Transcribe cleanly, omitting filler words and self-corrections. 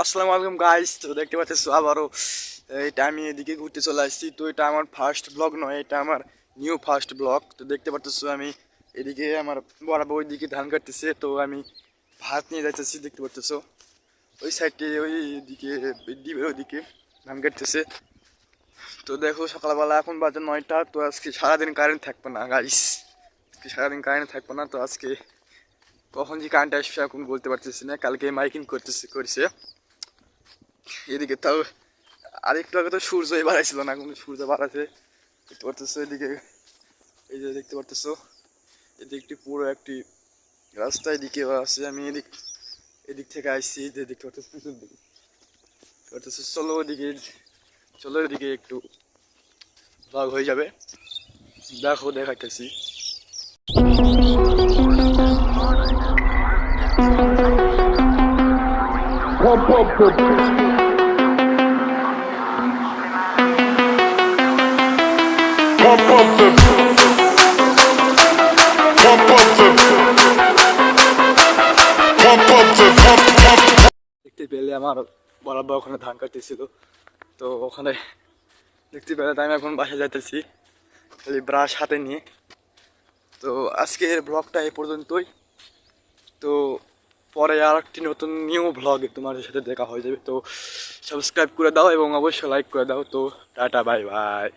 আসসালামু আলাইকুম গাইস। তো দেখতে পাচ্ছ আবারও এটা আমি এদিকে ঘুরতে চলে আসছি। তো এটা আমার ফার্স্ট ব্লগ নয়, এটা আমার নিউ ফার্স্ট ব্লগ। তো দেখতে পাচ্ছ আমি এদিকে আমার বরাবর ওইদিকে ধান কাটতেছে, তো আমি ভাত নিয়ে যাইতেছি। দেখতে পাচ্ছ ওই সাইডে ওই দিকে দ্বীপের ওইদিকে ধান কাটতেছে। তো দেখো সকালবেলা এখন বাজে 9টা। তো আজকে সারাদিন কারেন্ট থাকবে না গাইস, আজকে সারাদিন কারেন্ট থাকবে না। তো আজকে কখন যে কারেন্ট আসবে এখন বলতে পারতেছি না। কালকে মাইকিং করেছে এদিকে। তাও আরেকটু আগে তো সূর্যই বাড়াইছিল না, এখন সূর্য বাড়াতে দেখতে পারতেছো। এদিকে এই যে দেখতে পারতেছো এদিকটি পুরো একটি রাস্তা এদিকে আছে। আমি এদিক থেকে আসছি, যে দেখতে পারতেছো পিছন দিকে পারতেছো। চলো এদিকে একটু ভাগ হয়ে যাবে। দেখো দেখাইতেছি। দেখতে পেলে আমার বরাবর ওখানে ধান কাটতেছিল, তো ওখানে দেখতে পেলে আমি এখন বাসায় যাইতেছি খালি ব্রাশ হাতে নিয়ে। তো আজকের ব্লগটা এই পর্যন্তই। তো পরে আর একটি নতুন নিউ ব্লগে তোমাদের সাথে দেখা হয়ে যাবে। তো সাবস্ক্রাইব করে দাও এবং অবশ্যই লাইক করে দাও। তো টাটা বাই বাই।